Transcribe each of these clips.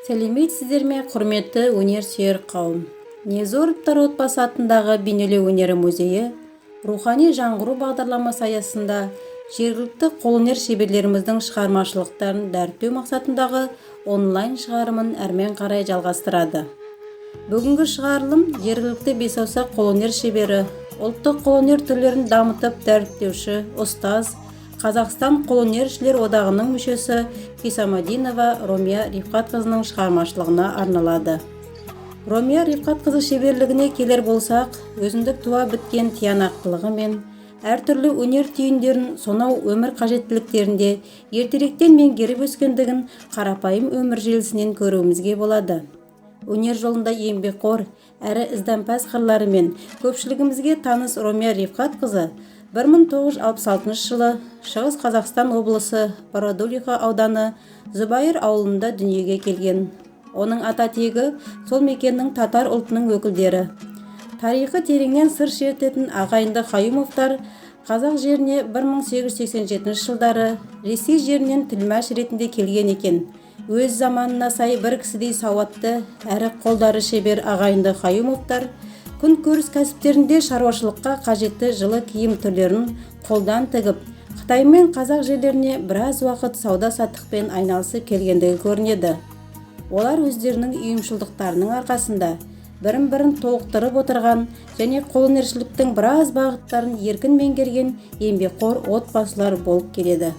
Сәлеметсіздер ме, құрметті өнер сүйер қауым. Незоровтар отбасы атындағы бейнелеу өнері музейі рухани жаңғыру бағдарламасы аясында жергілікті қолөнер шеберлеріміздің шығармашылықтарын дәріптеу мақсатындағы онлайн шығарымын әрмен қарай жалғастырады. Бүгінгі шығарылым жергілікті бесаусақ қолөнер шебері, ұлттық қолөнер түрлерін дамытып дәріптеуші ұстаз, Қазақстан қолөнершілер одағының мүшесі Хисамутдинова Ромия Рифхатқызының шығармашылығына арналады. Ромия Рифхатқызы шеберлігіне келер болсақ, өзіндік туа біткен тиянақтылығы мен әртүрлі өнер түйіндерін сонау өмір қажеттіліктерінде ертеректен меңгеріп өскендігін қарапайым өмір желісінен көруімізге болады. Өнер жолында еңбекқор әрі ізденімпаз қырларымен көпшілігімізге таныс Ромия Рифхатқызы 1966 жылы Шығыс Қазақстан облысы Бородулиха ауданы Зубайыр ауылында дүниеге келген. Оның ата-тегі сол мекеннің татар ұлтының өкілдері. Тарихы тереңнен сыр шертетін ағайынды Қаюмовтар қазақ жеріне 1887 жылдары Ресей жерінен тілмәш ретінде келген екен. Өз заманына сай бір кісідей сауатты әрі қолдары шебер ағайынды Қаюмовтар күн көріс кәсіптерінде шаруашылыққа қажетті жылы киім түрлерін қолдан тігіп, Қытай мен қазақ жерлеріне біраз уақыт сауда-саттықпен айналысып келгендігі көрінеді. Олар өздерінің ұйымшылдықтарының арқасында бірін-бірін толықтырып отырған және қолөнершіліктің біраз бағыттарын еркін меңгерген еңбекқор отбасылар болып келеді.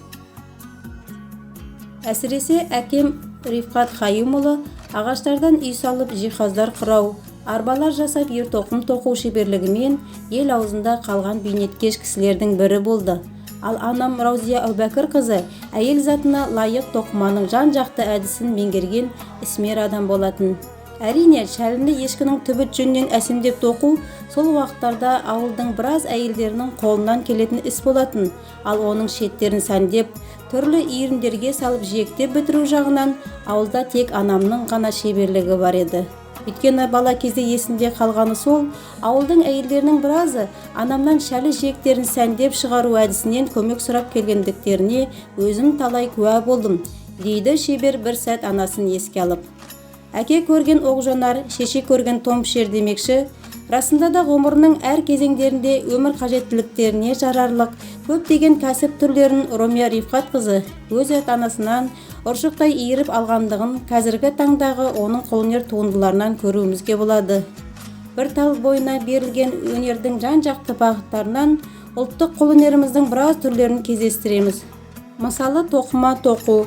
Әсіресе әкем Рифхат Қаюмұлы ағаштардан үй салып жиһаздар құрау, арбалар жасап тоқым тоқу шеберлігімен ел аузында қалған бейнеткеш кісілердің бірі болды. Ал анам Раузия Әубәкірқызы әйел затына лайық тоқыманың жан-жақты әдісін меңгерген ісмер адам болатын. Әрине, шәлінді ешкінің түбіт жөнінен әсемдеп тоқу сол уақыттарда ауылдың біраз әйелдерінің қолынан келетін іс болатын. Ал оның шеттерін сәндеп, түрлі иірімдерге салып жиектеп бітіру жағынан ауылда тек анамның ғана шеберлігі бар еді. Өйткені бала кезде есінде қалғаны сол, ауылдың әйелдерінің біразы анамнан шәлі жиектерін сәндеп шығару әдісінен көмек сұрап келгендіктеріне өзім талай куә болдым, дейді шебер бір сәт анасын еске алып. Әке көрген оқ-жонар, шеше көрген том-пішер демекші, расында да ғұмырының әр кезеңдерінде өмір қажеттіліктеріне жарарлық көптеген кәсіп түрлерін Ромия Рифхатқызы өз анасынан ұршықтай иіріп алғандығын қазіргі таңдағы оның қолөнер туындыларынан көруімізге болады. Бір тал бойына берілген өнердің жан-жақты бағыттарынан ұлттық қолөнеріміздің біраз түрлерін кездестіреміз. Мысалы тоқыма тоқу,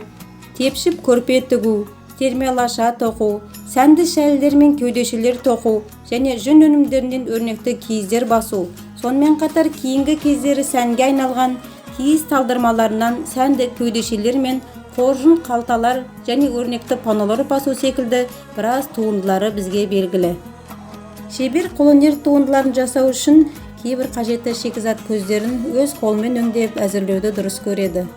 тепшіп көрпе тігу, термелаша тоқу, сәнді шәлілер мен кеудешелер тоқу және жүн өнімдерінен өрнекті киіздер басу. Сонымен қатар кейінгі кездері сәнге айналған киіз талдырмаларынан сәнді кеудешелер мен қоржын қалталар және өрнекті панолар басу секілді біраз туындылары бізге белгілі. Шебер қолөнер туындыларын жасау үшін кейбір қажетті шикізат көздерін өз қолмен өңдеп әзірлеуді дұрыс көреді.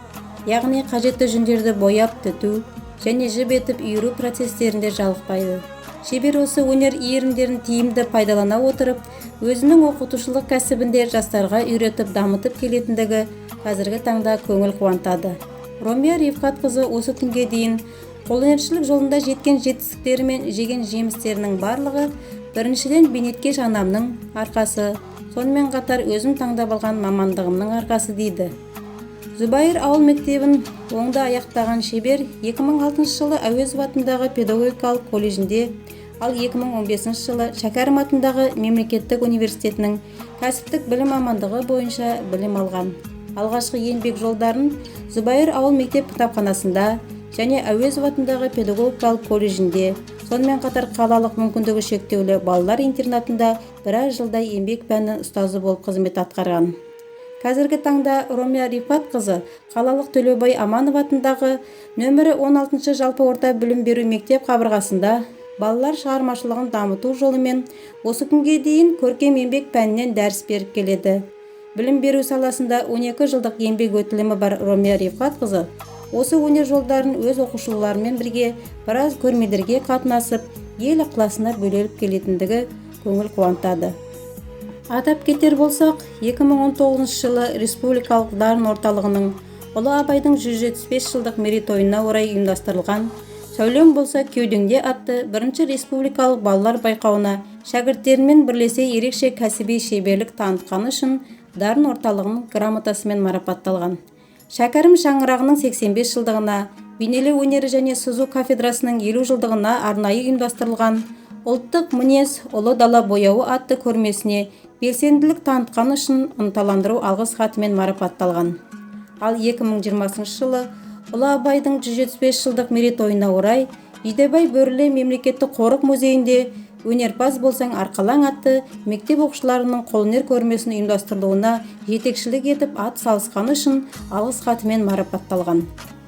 Яғни қажетті жүндерді бояп түту және жіп етіп үйіру процестерінде жалықпайды. Шебер осы өнер иірімдерін тиімді пайдалана отырып, өзінің оқытушылық кәсібінде жастарға үйретіп дамытып келетіндігі қазіргі таңда көңіл қуантады. Ромия Рифхатқызы осы күнге дейін қолөнершілік жолында жеткен жетістіктері мен жеген жемістерінің барлығы біріншіден бейнеткеш анамның арқасы, сонымен қатар өзім таңдап алған мамандығымның арқасы дейді. Зубайыр ауыл мектебін оңда аяқтаған шебер 2006 жылы Әуезов атындағы педагогикалық колледжінде, ал 2015 жылы Шәкәрім атындағы мемлекеттік университетінің кәсіптік білім мамандығы бойынша білім алған. Алғашқы еңбек жолдарын Зубайыр ауыл мектеп кітапханасында және Әуезов атындағы педагогикалық колледжінде, сонымен қатар қалалық мүмкіндігі шектеулі балалар интернатында біраз жылдай еңбек пәні ұстазы болып қызмет атқарған. Қазіргі таңда Ромия Рифхатқызы қалалық Төлеубай Аманов атындағы нөмірі 16 жалпы орта білім беру мектеп қабырғасында балалар шығармашылығын дамыту жолымен осы күнге дейін көркем еңбек пәнінен дәріс беріп келеді. Білім беру саласында 12 жылдық еңбек өтілімі бар Ромия Рифхатқызы осы өнер жолдарын өз оқушыларымен бірге біраз көрмелерге қатынасып, ел ықыласына бөлеліп келетіндігі көңіл қуантады. Атап кетер болсақ, 2019 жылы Республикалық дарын орталығының Ұлы Абайдың 175 жылдық мерейтойына орай ұйымдастырылған Сәулем болса кеудеңде атты бірінші республикалық балалар байқауына шәкірттерімен бірлесе ерекше кәсіби шеберлік танытқаны үшін дарын орталығының грамотасымен марапатталған. Шәкәрім шаңырағының 85 жылдығына, бейнелеу өнері және сызу кафедрасының 50 жылдығына арнайы ұйымдастырылған ұлттық мінез ұлы дала бояуы атты көрмесіне белсенділік танытқаны үшін ынталандыру алғыс хатымен марапатталған. Ал 2020 жылы Ұлы Абайдың 175 жылдық мерейтойына орай Жидебай Бөрілі мемлекеттік қорық музейінде өнерпаз болсаң арқалаң атты мектеп оқушыларының қолөнер көрмесінің ұйымдастырылуына жетекшілік етіп ат салысқаны үшін алғыс хатымен марапатталған.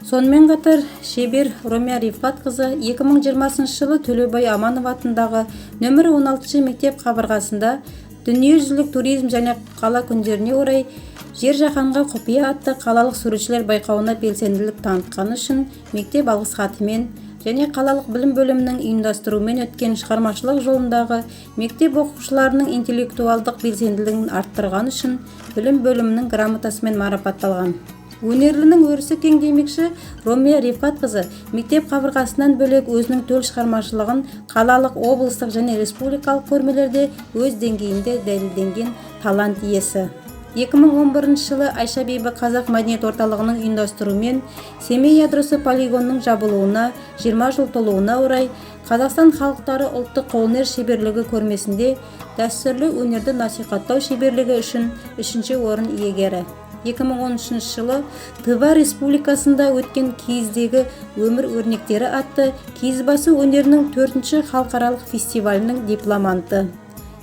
Сонымен қатар шебер Ромия Рифхатқызы 2020 жылы Төлеубай Аманов атындағы нөмірі 16 мектеп қабырғасында дүниежүзілік туризм және қала күндеріне орай Жер жаһанға құпия атты қалалық суретшілер байқауына белсенділік танытқаны үшін мектеп алғыс хатымен және қалалық білім бөлімінің ұйымдастыруымен өткен шығармашылық жолындағы мектеп оқушыларының интеллектуалдық белсенділігін арттырғаны үшін білім бөлімінің грамотасымен марапатталған. Өнерлінің өрісі кең демекші Ромия Рифхатқызы мектеп қабырғасынан бөлек өзінің төл шығармашылығын қалалық, облыстық және республикалық көрмелерде өз деңгейінде дәлелденген талант иесі. 2011 жылы Айша Бибі қазақ мәдениет орталығының ұйымдастыруымен Семей ядросы полигонының жабылуына 20 жыл толуына орай Қазақстан халықтары ұлттық қолөнер шеберлігі көрмесінде дәстүрлі өнерді насихаттау шеберлігі үшін 3-ші орын иегері. 2013 жылы Тыва Республикасында өткен киіздегі өмір өрнектері атты киіз басу өнерінің 4-ші халықаралық фестивалінің дипломанты.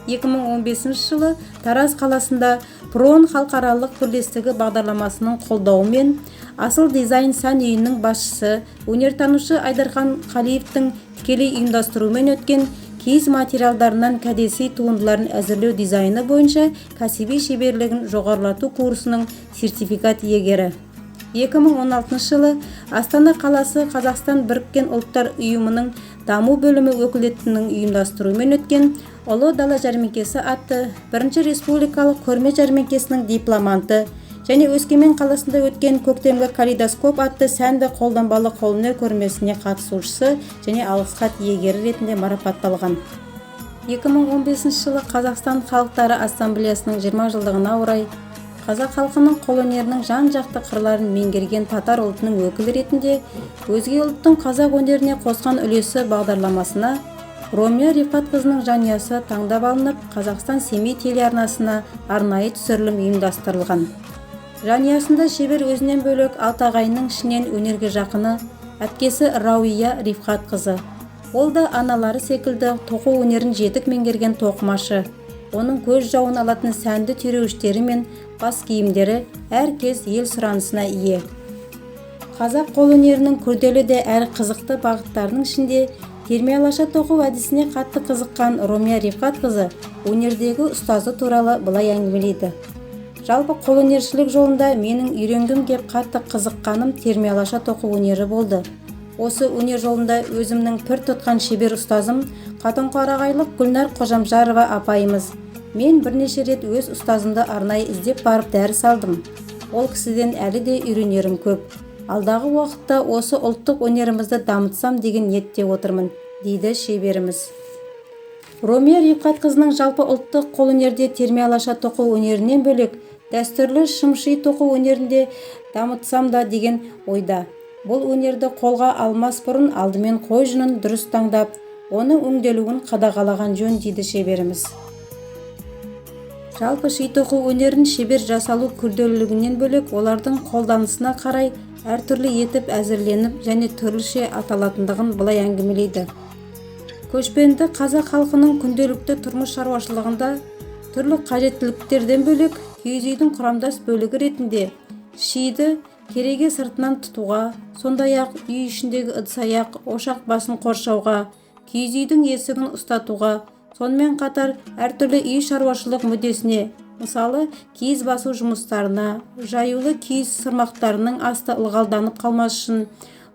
2015 жылы Тараз қаласында Прон халықаралық бірлестігі бағдарламасының қолдауымен Асыл дизайн сән үйінің басшысы өнертанушы Айдархан Қалиевтің тікелей ұйымдастыруымен өткен киіз материалдарынан кәдесый туындыларын әзірлеу дизайны бойынша кәсіби шеберлігін жоғарылату курсының сертификат иегері. 2016 жылы Астана қаласы Қазақстан біріккен ұлттар ұйымының даму бөлімі өкілеттігінің ұйымдастыруымен өткен Ұлы дала жәрмеңкесі атты бірінші республикалық көрме жәрмеңкесінің дипломанты және Өскемен қаласында өткен көктемгі калейдоскоп атты сәнді қолданбалы қолөнер көрмесіне қатысушысы және алғыс хат иегері ретінде марапатталған. 2015 жылы Қазақстан халықтары ассамблеясының 20 жылдығына орай қазақ халқының қолөнерінің жан-жақты қырларын меңгерген татар ұлтының өкілі ретінде өзге ұлттың қазақ өнеріне қосқан үлесі бағдарламасына Ромия Рифхатқызының жанұясы таңдап алынып, Қазақстан Семей телеарнасына арнайы түсірілім ұйымдастырылған. Жанұясында шебер өзінен бөлек 6 ағайынның ішінен өнерге жақыны әпкесі Рауия Рифхатқызы. Ол да аналары секілді тоқу өнерін жетік меңгерген тоқымашы. Оның көз жауын алатын сәнді түйреуіштері мен бас киімдері әр кез ел сұранысына ие. Қазақ қолөнерінің күрделі де әрі қызықты бағыттарының ішінде термеалаша тоқу әдісіне қатты қызыққан Ромия Рифхатқызы өнердегі ұстазы туралы былай әңгімелейді. Жалпы қолөнершілік жолында менің үйренгім кеп қатты қызыққаным термеалаша тоқу өнері болды. Осы өнер жолында өзімнің пір тұтқан шебер ұстазым Қатонқарағайлық Гүлнар Қожамжарова апайымыз. Мен бірнеше рет өз ұстазымды арнайы іздеп барып дәріс алдым. Ол кісіден әлі де үйренерім көп. Алдағы уақытта осы ұлттық өнерімізді дамытсам деген ниетте отырмын, дейді шеберіміз. Ромия Рифхатқызының жалпы ұлттық қолөнерде термеалаша тоқу өнерінен бөлек дәстүрлі шымши тоқу өнерінде дамытсам да деген ойда. Бұл өнерді қолға алмас бұрын алдымен қой жүнін дұрыс таңдап, оның өңделуін қадағалаған жөн, дейді шеберіміз. Жалпы ши тоқу өнерін шебер жасалу күрделілігінен бөлек олардың қолданысына қарай әртүрлі етіп әзірленіп және түрліше аталатындығын былай әңгімелейді. Көшпенді қазақ халқының күнделікті тұрмыс шаруашылығында түрлі қажеттіліктерден бөлек киіз үйдің құрамдас бөлігі ретінде шиді кереге сыртынан тұтуға, сондай-ақ үй ішіндегі ыдыс-аяқ, ошақ басын қоршауға, киіз үйдің есігін ұстатуға, сонымен қатар әртүрлі үй шаруашылық мүддесіне, мысалы киіз басу жұмыстарына, жаюлы киіз сырмақтарының асты ылғалданып қалмас үшін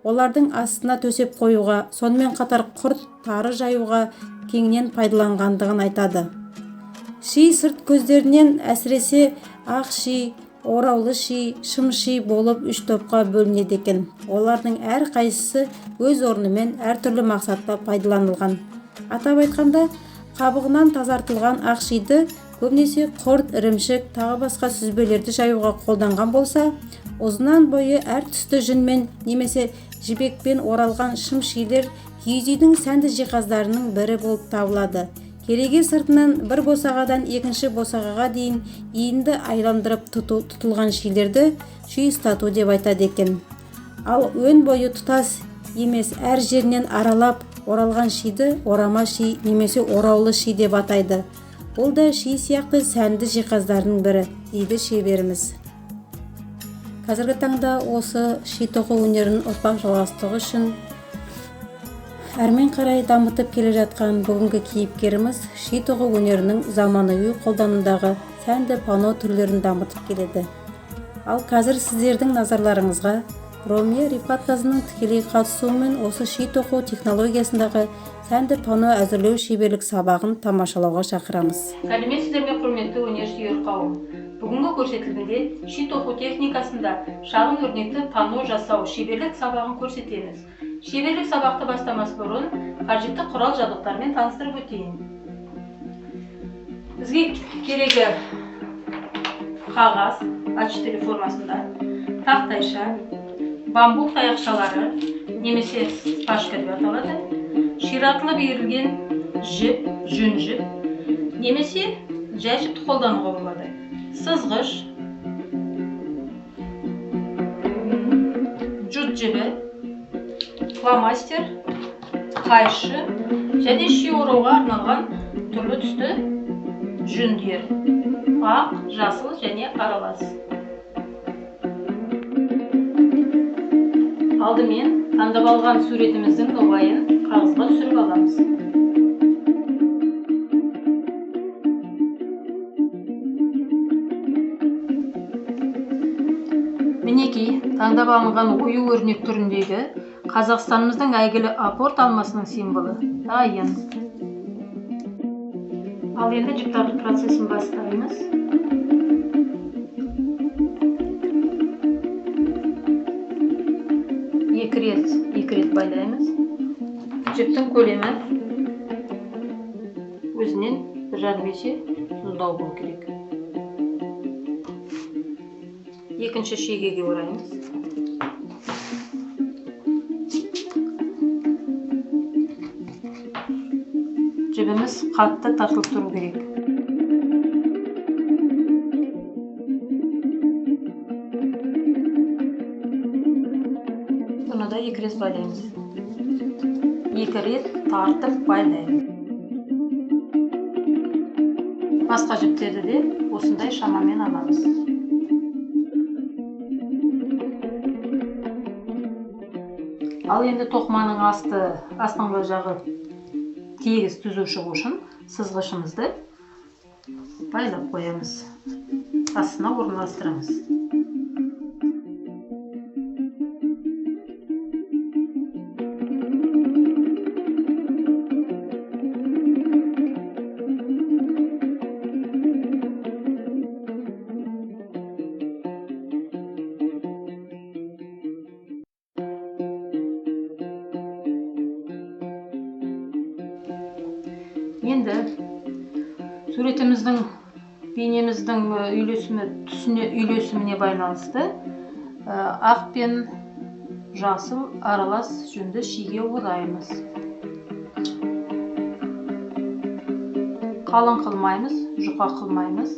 олардың астына төсеп қоюға, сонымен қатар құрт тары жаюға кеңінен пайдаланғандығын айтады. Ши сырт көздерінен әсіресе ақ ши, ораулы ши, шым ши болып 3 топқа бөлінеді екен. Олардың әр қайсысы өз орнымен әртүрлі мақсатта пайдаланылған. Атап айтқанда, қабығынан тазартылған ақ шиді көбінесе құрт, ірімшік, тағы басқа сүзбелерді жаюға қолданған болса, ұзынан бойы әр түсті жүнмен немесе жібекпен оралған шым шилер киіз үйдің сәнді жиһаздарының бірі болып табылады. Кереге сыртынан бір босағадан екінші босағаға дейін иінді айландырып тұтылған шилерді ши ұстату деп айтады екен. Ал өн бойы тұтас емес әр жерінен аралап оралған шиді орама ши немесе ораулы ши деп атайды. Бұл да ши сияқты сәнді жиһаздардың бірі, дейді шеберіміз. Қазіргі таңда осы ши тоқу өнерін ұрпақ жалғастығы үшін әрмен қарай дамытып келе жатқан бүгінгі кейіпкеріміз ши тоқу өнерінің заманауи қолданымдағы сәнді пано түрлерін дамытып келеді. Ал қазір сіздердің назарларыңызға Ромия Рифхатқызының тікелей қатысуымен осы ши тоқу технологиясындағы сәнді пано әзірлеу шеберлік сабағын тамашалауға шақырамыз. Сәлеметсіздер ме, құрметті өнер сүйер қауым. Бүгінгі көрсетілімде ши тоқу техникасында шағын өрнекті пано жасау шеберлік сабағын көрсетеміз. Шеберлік сабақты бастамас бұрын қажетті құрал жабдықтармен таныстырып өтейін. Бізге керегі қағаз А4 формасында, тақтайша, бамбук таяқшалары немесе пашка деп аталады, ширатылып иірілген жіп, жүн жіп немесе жай жіпті қолдануға болады. Сызғыш, жұт жібі, фломастер, қайшы және ши орауға арналған түрлі түсті жүндер, ақ, жасыл және аралас. Алдымен таңдап алған суретіміздің нобайын қағазға түсіріп аламыз. Мінекей, таңдап алынған ою өрнек түріндегі Қазақстанымыздың әйгілі апорт алмасының символы дайын. Ал енді жіптарлық процесін бастаймыз. Екі рет байлаймыз. Жіптің көлемі өзінен 1,5 есе ұзындау болу керек. Екінші шегеге ораймыз. Жібіміз қатты тартылып тұру керек. Бұны да 2 рет байлаймыз. 2 рет тартып байлаймыз. Басқа жіптерді де осындай шамамен аламыз. Ал енді тоқманың астыңғы жағы тегіс түзу шығу үшін сызғышымызды байлап қоямыз. Астына орналастырамыз. Енді суретіміздің, бейнеміздің үйлесіміне байланысты ақ пен жасыл аралас жүнді шиге ораймыз. Қалың қылмаймыз, жұқа қылмаймыз.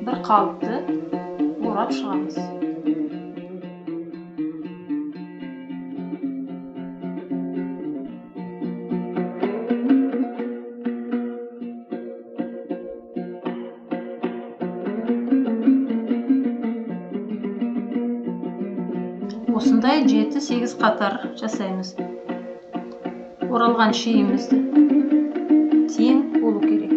Бір қалыпты орап шығамыз. Осындай 7-8 қатар жасаймыз. Оралған шиімізді тең болу керек.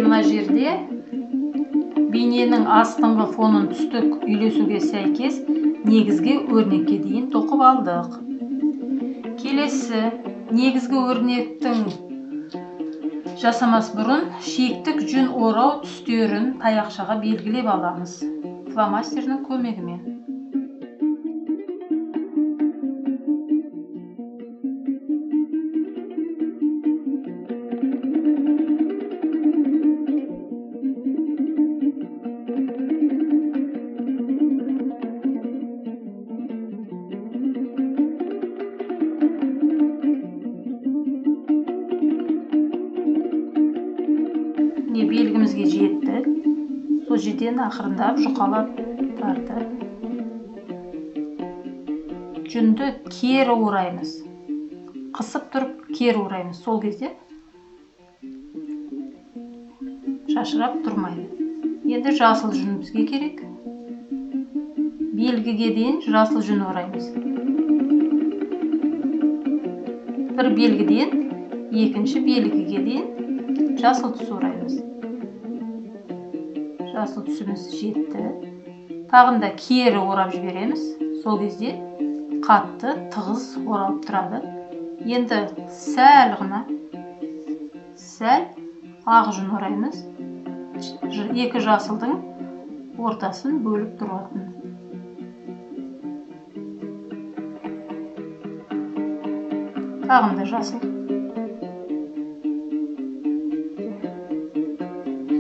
мына жерде бейненің астыңғы фонын түстік үйлесуге сәйкес негізгі өрнекке дейін тоқып алдық. Келесі, негізгі өрнектің жасамас бұрын шектік жүн орау түстерін таяқшаға белгілеп аламыз фломастердің көмегімен. Белгімізге жетті. Сол жерден ақырындап жұқалап тартып жүнді кері ораймыз. Қысып тұрып кері ораймыз. Сол кезде шашырап тұрмайды. Енді жасыл жүн бізге керек. Белгіге дейін жасыл жүн ораймыз. Бір белгіден екінші белгіге дейін жасыл түс ораймыз. Жасыл түсіміз жетті. Тағында кері орап жібереміз. Сол кезде қатты, тығыз оралып тұрады. Енді сәл ақ жүн ораймыз. Екі жасылдың ортасын бөліп тұратын. Тағында жасыл.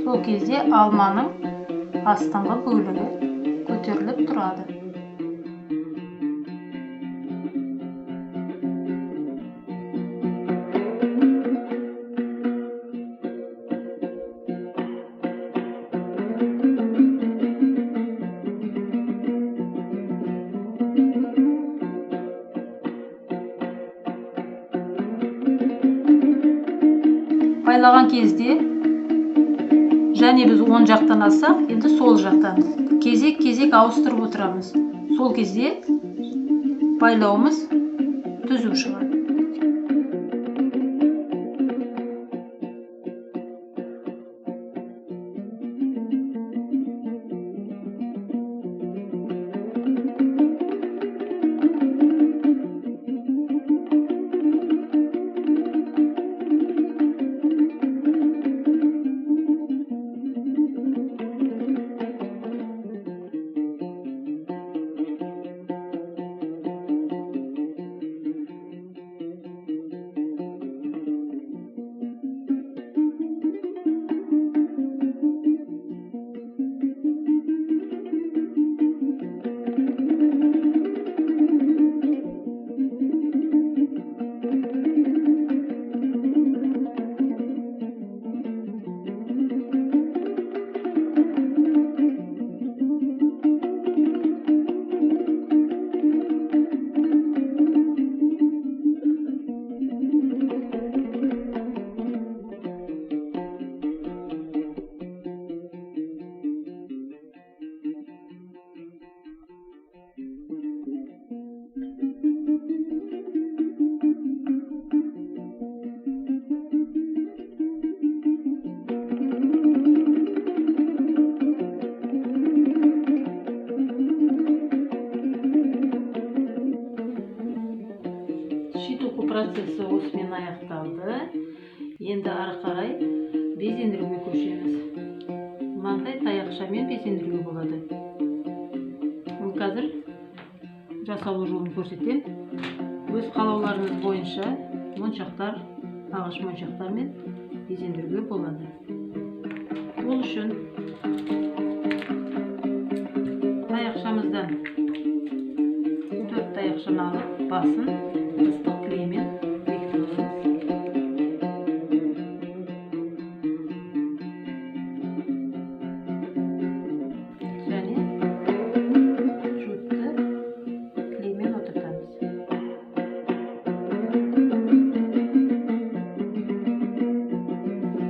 Сол кезде алманың астыңғы бөлігі көтеріліп тұрады. Байлаған кезде және біз оң жақтан алсақ, енді сол жақтан кезек ауыстырып отырамыз. Сол кезде байлауымыз түзу шығады. Процесі осымен аяқталды. Енді ары қарай безендіруге көшеміз. Мынандай таяқшамен безендіруге болады. Қазір жасалу жолын көрсетем. Өз қалауларыңыз бойынша моншақтар, ағаш моншақтармен безендіруге болады. Ол үшін таяқшамыздан 4 таяқшаны алып, басын ыстық клеймен бекітіп аламыз. Және жүнді клеймен отыртамыз.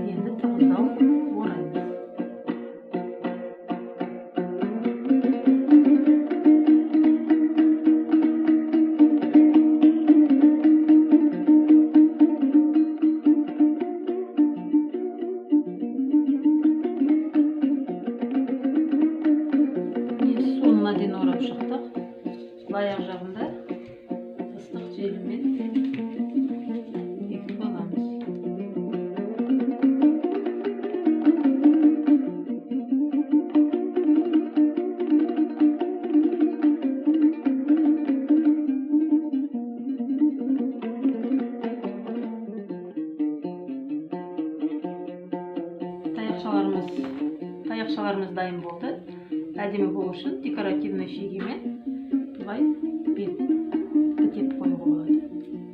Енді тығыздау ораймыз. дейін орап шықтық. Баяғы жағында ыстық желіммен бекітіп аламыз. Таяқшаларымыз дайын болды. Әдемі болу үшін декоративный шегемен бұлай бетін бітеп қоюға болады.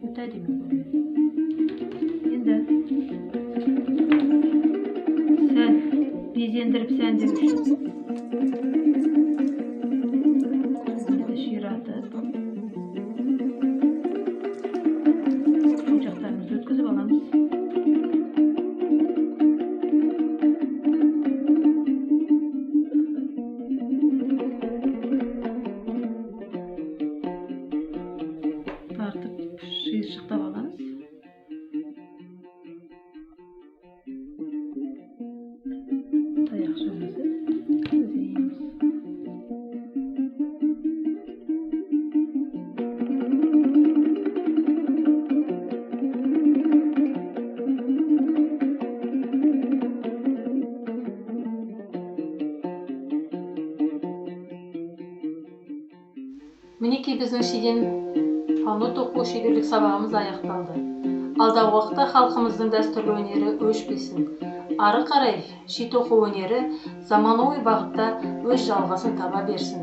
Өте әдемі болады. Енді безендіріп сәндеу үшін ширатып жақтарымызды өткізіп аламыз. Тартып шиыршықтап аламыз. Таяқшамызды көзейміз. Мінекей біздің шиден пано тоқу шеберлік сабағымыз аяқталды. Алдағы уақытта халқымыздың дәстүрлі өнері өшпесін. Ары қарай ши тоқу өнері заманауи бағытта өз жалғасын таба берсін.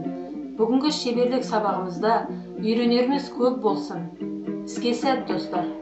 Бүгінгі шеберлік сабағымызда үйренеріміз көп болсын. Іске сәт, достар!